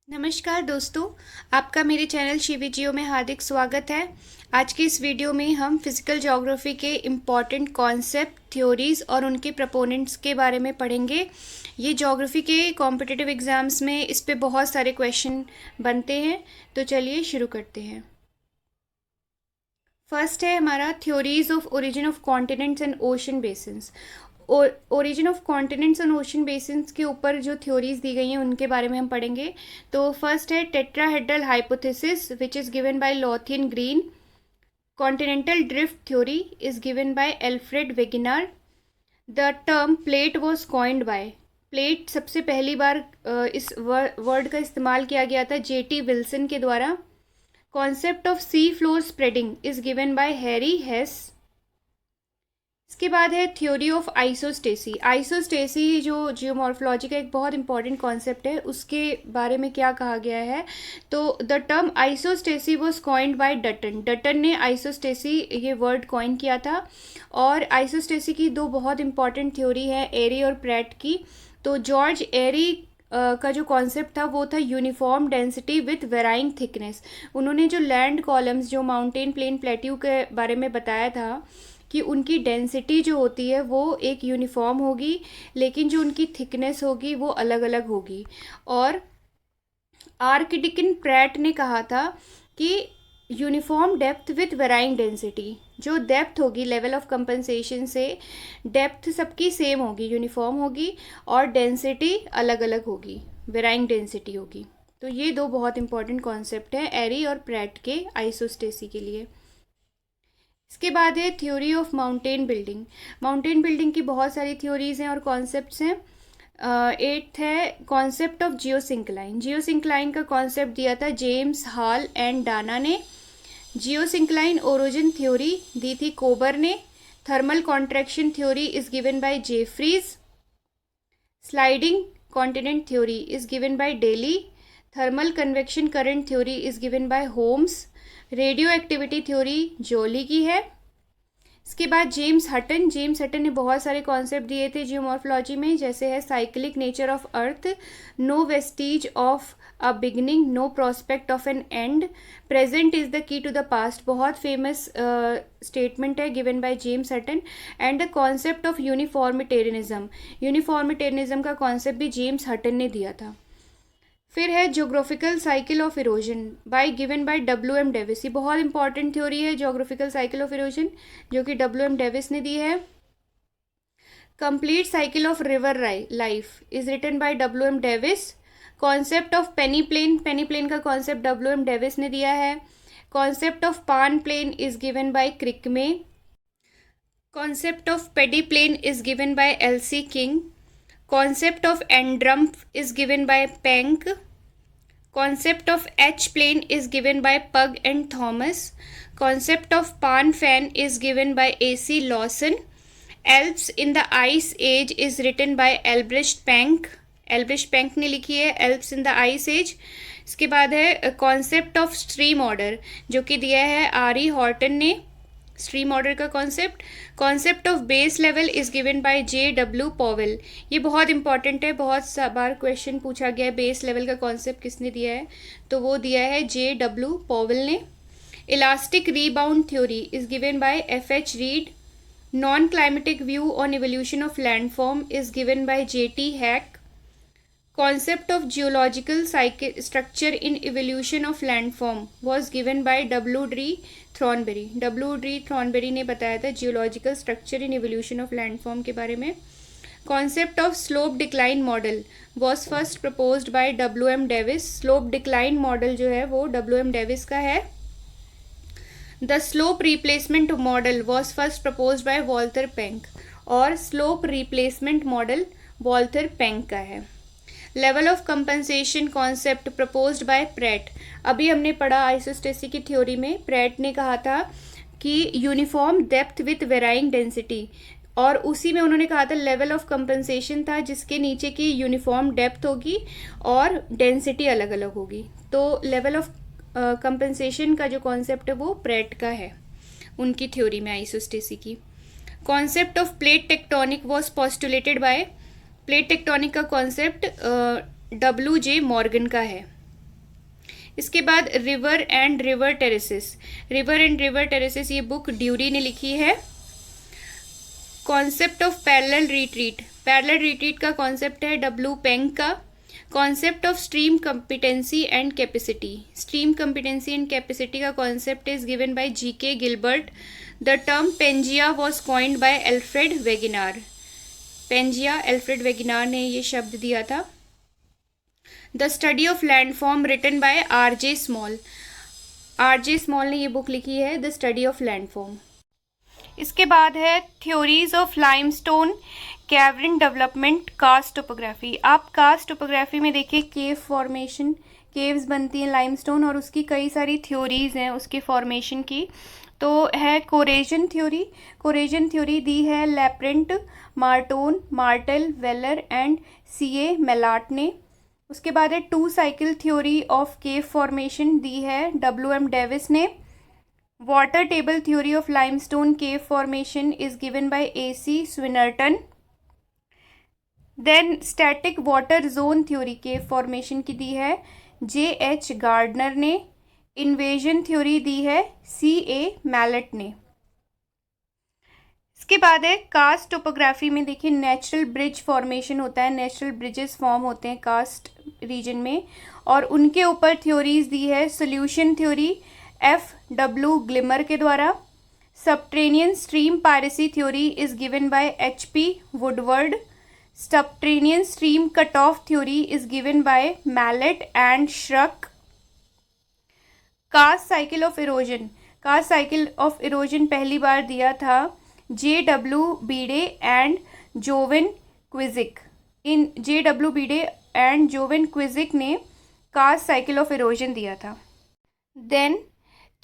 नमस्कार दोस्तों, आपका मेरे चैनल शिवी जियो में हार्दिक स्वागत है। आज के इस वीडियो में हम फिज़िकल ज्योग्राफी के इम्पॉर्टेंट कॉन्सेप्ट, थ्योरीज और उनके प्रपोनेंट्स के बारे में पढ़ेंगे। ये ज्योग्राफी के कॉम्पिटिटिव एग्ज़ाम्स में इस पे बहुत सारे क्वेश्चन बनते हैं, तो चलिए शुरू करते हैं। फर्स्ट है हमारा theories of origin of continents and ocean basins. Origin of continents and ocean basins के ऊपर जो थ्योरीज दी गई हैं उनके बारे में हम पढ़ेंगे। तो फर्स्ट है tetrahedral hypothesis which is given by Lowthian Green. Continental drift theory is given by Alfred Wegener. The term plate was coined by, plate सबसे पहली बार इस वर्ड का इस्तेमाल किया गया था J.T. विल्सन के द्वारा। Concept of sea floor spreading is given bye Harry हेस। इसके बाद है थ्योरी ऑफ आइसोस्टेसी। आइसोस्टेसी जो जियोमॉर्फोलॉजी का एक बहुत इंपॉर्टेंट कॉन्सेप्ट है, उसके बारे में क्या कहा गया है। तो the term isostasy was coined bye Dutton. Dutton ने आइसोस्टेसी ये वर्ड कॉइन किया था। और आइसोस्टेसी की दो बहुत इंपॉर्टेंट थ्योरी है, एरी और प्रैट की। तो जॉर्ज एरी का जो कॉन्सेप्ट था वो था uniform density with varying thickness. उन्होंने जो लैंड कॉलम्स, जो माउंटेन प्लेन प्लेट्यू के बारे में बताया था कि उनकी डेंसिटी जो होती है वो एक यूनिफॉर्म होगी, लेकिन जो उनकी थिकनेस होगी वो अलग अलग होगी। और आर्कडिकिन प्रैट ने कहा था कि uniform depth with varying density, जो डेप्थ होगी लेवल ऑफ कंपनसेशन से, डेप्थ सबकी सेम होगी, यूनिफॉर्म होगी, और डेंसिटी अलग अलग होगी, वेराइंग डेंसिटी होगी। तो ये दो बहुत इंपॉर्टेंट कॉन्सेप्ट हैं एरी और प्रैट के आइसोस्टेसी के लिए। इसके बाद है theory of mountain building. Mountain building की बहुत सारी थ्योरीज हैं और कॉन्सेप्ट्स हैं। एट्थ है कॉन्सेप्ट ऑफ जियोसिंक्लाइन। जियोसिंक्लाइन का कॉन्सेप्ट दिया था जेम्स हॉल एंड डाना ने। जियोसिंक्लाइन ओरिजिन थ्योरी दी थी कोबर ने। Thermal contraction theory is given by Jeffreys. Sliding continent theory is given by Daly. Thermal convection current theory is given by Holmes. Radioactivity theory Joly की है। इसके बाद James हटन ने बहुत सारे कॉन्सेप्ट दिए थे जियोमॉर्फोलॉजी में, जैसे है cyclic nature of earth, no vestiges of a beginning, no prospect of an end, present is the key to the past. बहुत फेमस स्टेटमेंट है given by James Hutton. And the concept of uniformitarianism, uniformitarianism का concept भी James हटन ने दिया था। फिर है geographical cycle of erosion by given by W.M. Davis. ये बहुत इंपॉर्टेंट थ्योरी है ज्योग्राफिकल साइकिल ऑफ इरोजन, जो कि W.M. डेविस ने दी है। Complete cycle of river life is written by W.M. Davis. Concept of peneplain का concept W.M. Davis ने दिया है। Concept of panplain is given by Crickmay. Concept of pediplain is given by L.C. King. Concept of N-Drumpf is given by Penck. Concept of H-plane is given by Pugh and Thomas. Concept of Pan fan is given by A.C. Lawson. Alps in the Ice Age is written by Albrecht Penck. Albrecht Penck ने लिखी है Alps in the Ice Age. इसके बाद है Concept of Stream Order, जो कि दिया है R.E. Horton ने। स्ट्रीम ऑर्डर का concept of base level is given bye J.W. Powell. ये बहुत इंपॉर्टेंट है, बहुत बार क्वेश्चन पूछा गया है बेस लेवल का कॉन्सेप्ट किसने दिया है, तो वो दिया है J.W. पॉवेल ने। Elastic rebound theory is given bye F.H. Read. Non climatic view on evolution of landform is given bye J.T. Hack. Concept of geological structure in evolution of landform was given by W.D. Thornberry. W.D. Thornberry ने बताया था geological structure in evolution of landform के बारे में। Concept of slope decline model was first proposed by W.M. Davis. Slope decline model जो है वो W.M. Davis का है। The slope replacement model was first proposed by Walter Penck, और slope replacement model Walter Penck का है। Level of compensation concept proposed by Pratt. अभी हमने पढ़ा आइसोस्टेसी की थ्योरी में, प्रैट ने कहा था कि uniform depth with varying density, और उसी में उन्होंने कहा था लेवल ऑफ कंपनसेशन था जिसके नीचे की यूनिफॉर्म डेप्थ होगी और डेंसिटी अलग अलग होगी। तो लेवल ऑफ कंपनसेशन का जो कॉन्सेप्ट है वो प्रैट का है उनकी थ्योरी में आइसोस्टेसी की। Concept of plate tectonic was postulated by, plate tectonic का कॉन्सेप्ट W.J. मॉर्गन का है। इसके बाद river and river terraces, river and river terraces ये बुक ड्यूरी ने लिखी है। Concept of parallel retreat, parallel retreat का कॉन्सेप्ट है डब्ल्यू पेंग का। Concept of stream competency and capacity, stream competency and capacity का concept is given by GK Gilbert. The term Pangaea was coined bye Alfred Wegener, Pangaea Alfred Wegener ने ये शब्द दिया था। The study of landform written by R J Small, R J Small ने ये book लिखी है द स्टडी ऑफ लैंडफॉर्म। इसके बाद है theories of limestone cavern development karst topography. आप कास्ट टोपोग्राफी में देखिए केव फॉर्मेशन, केव्स बनती हैं लाइमस्टोन और उसकी कई सारी थ्योरीज हैं उसके फॉर्मेशन की। तो है कोरेजन थ्योरी, कोरेजन थ्योरी दी है Lapparent, Martonne, Martel, Weller and CA Malott ने। उसके बाद है two cycle theory of cave formation दी है डब्ल्यू.एम. डेविस ने। Water table theory of limestone cave formation is given by AC. Swinnerton. Then static water zone theory cave formation की दी है जे.एच. गार्डनर ने। इन्वेजन थ्योरी दी है CA. Mallet ने। इसके बाद है कास्ट टोपोग्राफी में देखिए नेचुरल ब्रिज फॉर्मेशन होता है, नेचुरल ब्रिजेस फॉर्म होते हैं कास्ट रीजन में और उनके ऊपर थ्योरीज दी है सोल्यूशन थ्योरी F.W. ग्लिमर के द्वारा। Subterranean stream piracy theory is given by H.P. Woodward. Subterranean stream cut off theory is given by Malott and Shrock. Karst cycle of erosion, karst cycle of erosion पहली बार दिया था J.W. बीडे and जोवेन क्विजिक। In J.W. बीडे and जोवेन क्विजिक ने cast cycle of erosion दिया था। Then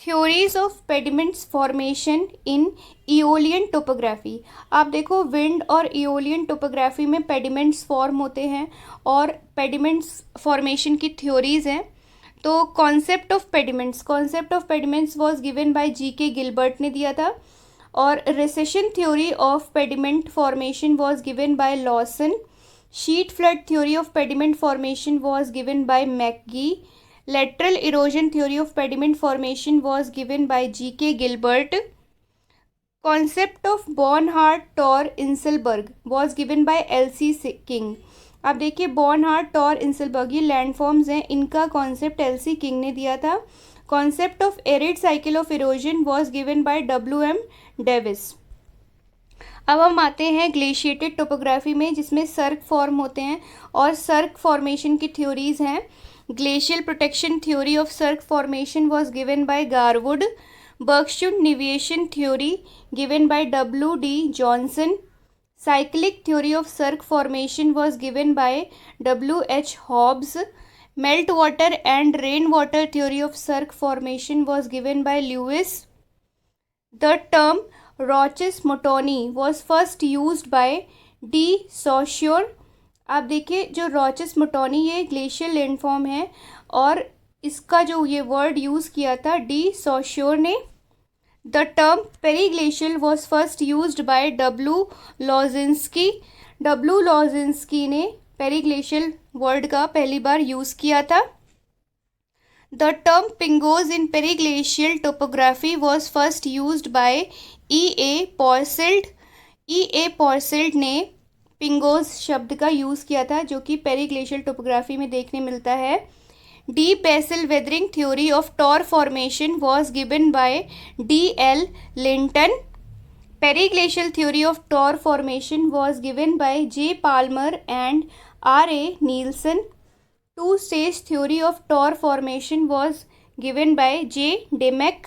theories of pediments formation in aeolian topography. आप देखो wind और इओलियन टोपोग्राफी में पेडिमेंट्स फॉर्म होते हैं और पेडिमेंट्स फॉर्मेशन की थ्योरीज हैं। तो concept of pediments was given by GK Gilbert ने दिया था और recession theory of pediment formation was given by Lawson. Sheet flood theory of pediment formation was given by McGee. Lateral erosion theory of pediment formation was given by G.K. Gilbert. Concept of Bornhardt-Tor-Inselberg was given by L.C. King. आप देखिए बॉर्नहार्ट Tor inselberg ये landforms हैं, इनका concept L.C. King ने दिया था। Concept of arid cycle of erosion was given by W.M. Davis. अब हम आते हैं ग्लेशिएटेड टोपोग्राफी में जिसमें सर्क फॉर्म होते हैं और सर्क फॉर्मेशन की थ्योरीज हैं। Glacial protection theory of cirque formation was given by Garwood. Bergstrom deviation theory given by W.D. Johnson. Cyclic theory of cirque formation was given by W.H. Hobbs. Meltwater and rainwater theory of cirque formation was given by Lewis. The term Roches-Montoni was first used by D. Saussure. आप देखिए जो रॉचेस मोटोनी ये glacial landform है और इसका जो ये word use किया था डी सॉश्योर ने। The term periglacial was first used by W Lozinski ने पेरीग्लेशियल वर्ड का पहली बार यूज़ किया था। The term pingos in periglacial topography was first used by E.A. Porsild ने पिंगोज शब्द का यूज़ किया था जो कि पेरीग्लेशियल टोपोग्राफी में देखने मिलता है। The basal weathering theory of tor formation was given by D.L. Linton. Periglacial theory of tor formation was given by J. Palmer and R.A. Nielsen. Two stage theory of tor formation was given by J. Demek.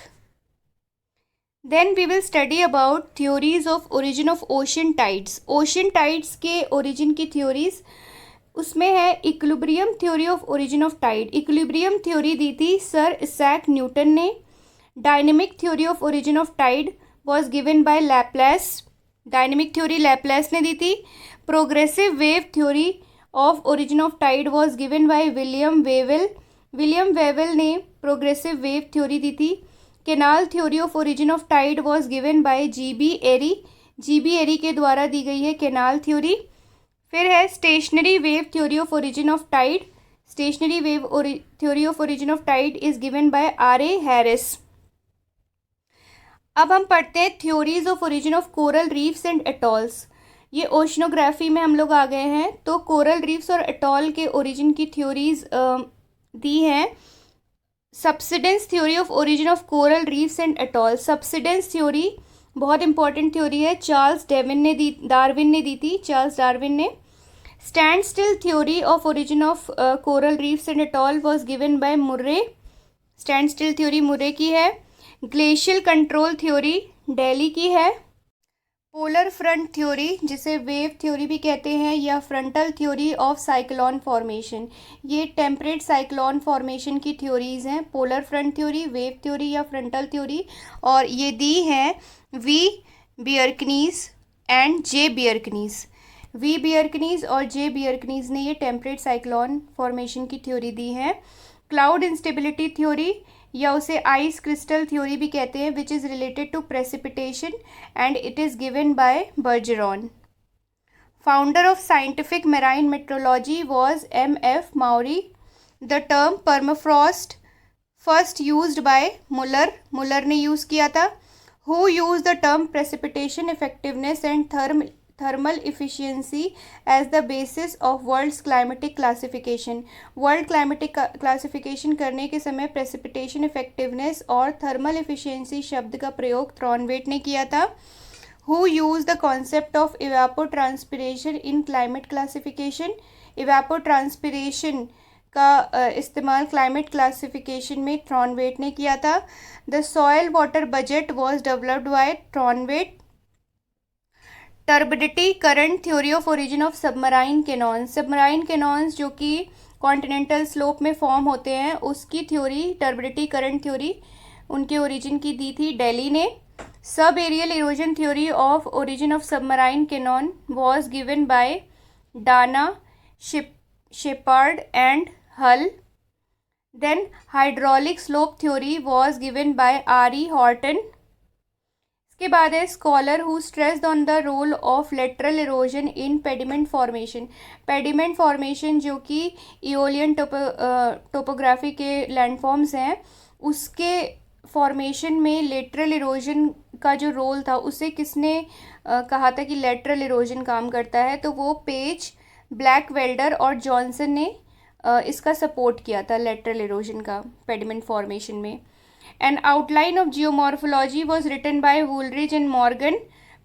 Then we will study about theories of origin of ocean tides. Ocean tides के origin की theories उसमें है equilibrium theory of origin of tide. Equilibrium theory दी थी sir इसैक Newton ने। Dynamic theory of origin of tide was given by Laplace. Dynamic theory Laplace ने दी थी। Progressive wave theory of origin of tide was given by William Whewell. William Whewell ने progressive wave theory दी थी। Canal theory of origin of tide was given by G.B. Airy. G.B. Airy के द्वारा दी गई है कैनाल थ्योरी। फिर है stationary wave theory of origin of tide. Stationary wave theory of origin of tide is given by R.A. Harris. अब हम पढ़ते हैं theories of origin of coral reefs and atolls. ये ओशनोग्राफी में हम लोग आ गए हैं। तो कोरल रीफ्स और एटॉल के ओरिजिन की थ्योरीज दी हैं। Subsidence theory of origin of coral reefs and atoll. Subsidence theory बहुत इंपॉर्टेंट थ्योरी है, डार्विन ने दी थी, चार्ल्स डार्विन ने। Stand still theory of origin of coral reefs and atoll was given bye Murray. Stand still theory Murray की है। Glacial control theory Delhi की है। पोलर फ्रंट थ्योरी, जिसे वेव थ्योरी भी कहते हैं, या frontal theory of cyclone formation, ये टेम्परेट साइक्लोन फॉर्मेशन की थ्योरीज हैं। Polar front theory, wave theory या फ्रंटल थ्योरी, और ये दी हैं वी बियर्कनीज एंड जे बियर्कनीज। वी बियर्कनीज और जे बियर्कनीज ने ये टेम्परेट साइक्लोन फॉर्मेशन की थ्योरी दी है। क्लाउड इंस्टेबिलिटी थ्योरी, या उसे आइस क्रिस्टल थ्योरी भी कहते हैं, which is related to precipitation and it is given by Bergeron. Founder of scientific marine meteorology was M.F. Maury. The term permafrost first used by Muller ने use किया था। Who use the term precipitation effectiveness and thermal efficiency as the basis of world's climatic classification. World climatic classification करने के समय precipitation effectiveness और thermal efficiency शब्द का प्रयोग थॉर्नवेट ने किया था। Who use the concept of evapotranspiration in climate classification. Evapotranspiration का इस्तेमाल क्लाइमेट क्लासिफिकेशन में थॉर्नवेट ने किया था। The soil water budget was developed by Thornthwaite. Turbidity current theory of origin of submarine canyons. Submarine canyons जो कि continental slope में form होते हैं, उसकी थ्योरी टर्बिडिटी करंट थ्योरी उनके ओरिजिन की दी थी दिल्ली ने। Subaerial erosion theory of origin of submarine canyon was given by Dana Shepard and हल। Then hydraulic slope theory was given by R.E. Horton. इसके बाद है scholar who stressed on the role of lateral erosion in pediment formation. Pediment formation जो कि इओलियन topography के landforms हैं, उसके formation में लेटरल इरोजन का जो रोल था, उसे किसने कहा था कि लेटरल इरोजन काम करता है, तो वो पेज, ब्लैकवेल्डर और जॉनसन ने इसका सपोर्ट किया था, लेटरल इरोजन का पेडिमेंट फॉर्मेशन में। An outline of geomorphology was written by Woolridge and Morgan.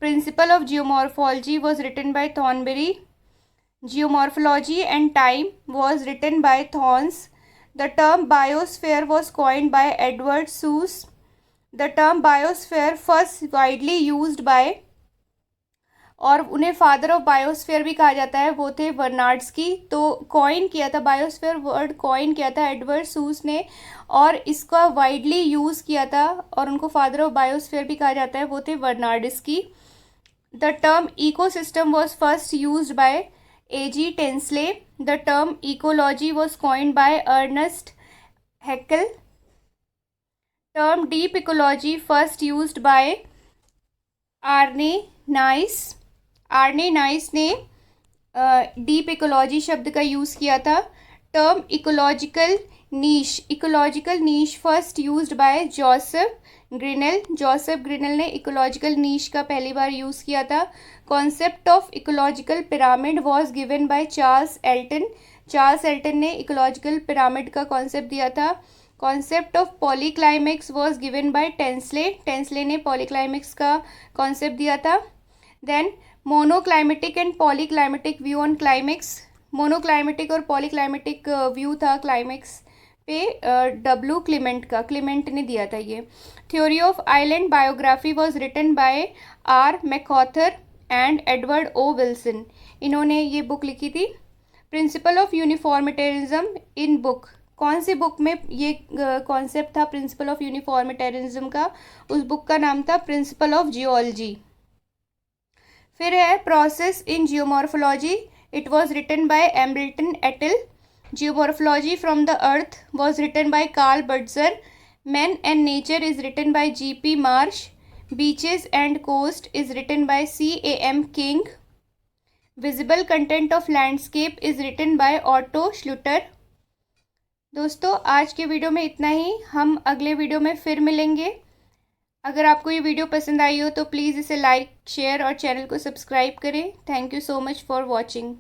Principle of geomorphology was written by Thornberry. Geomorphology and time was written by Thorns. The term biosphere was coined by Edward Suess. The term biosphere first widely used by, और उन्हें father of biosphere भी कहा जाता है, वो थे बर्नार्ड्सकी। तो coin किया था, बायोस्फीयर वर्ड कॉइन किया था एडवर्ड सूस ने, और इसका वाइडली यूज़ किया था, और उनको फादर ऑफ बायोस्फीयर भी कहा जाता है, वो थे Vernadsky. The term ecosystem was first used by A.G. Tansley. The term ecology was coined by Ernst Haeckel. Term deep ecology first used by Arne Naess. Arne Naess ने deep ecology शब्द का use किया था। Term ecological niche first used by Joseph Grinnell. Joseph Grinnell ने ecological niche का पहली बार use किया था। Concept of ecological pyramid was given by Charles Elton. Charles Elton ने इकोलॉजिकल पिरामिड का कॉन्सेप्ट दिया था। Concept of polyclimax was given by Tansley. Tansley ने पॉलीक्लाइमेक्स का कॉन्सेप्ट दिया था। Then monoclimatic and polyclimatic view on climax. Monoclimatic और polyclimatic view था क्लाइमेक्स पे W. क्लीमेंट ने दिया था ये। Theory of island biography was written by R. MacArthur and Edward O. Wilson. इन्होंने ये बुक लिखी थी। Principle of uniformitarianism in book, कौन सी बुक में ये कॉन्सेप्ट था प्रिंसिपल ऑफ यूनिफॉर्मिटेरिज्म का? उस बुक का नाम था प्रिंसिपल ऑफ जियोलॉजी। फिर है process in geomorphology, it was written by Embleton et al. Geomorphology from the earth was written by Karl Butzer. Man and nature is written by G.P. Marsh. Beaches and coast is written by C.A.M. King. Visible content of landscape is written by Otto Schluter. दोस्तों आज के video में इतना ही। हम अगले video में फिर मिलेंगे। अगर आपको ये वीडियो पसंद आई हो तो प्लीज़ इसे लाइक, शेयर और चैनल को सब्सक्राइब करें। Thank you so much for watching.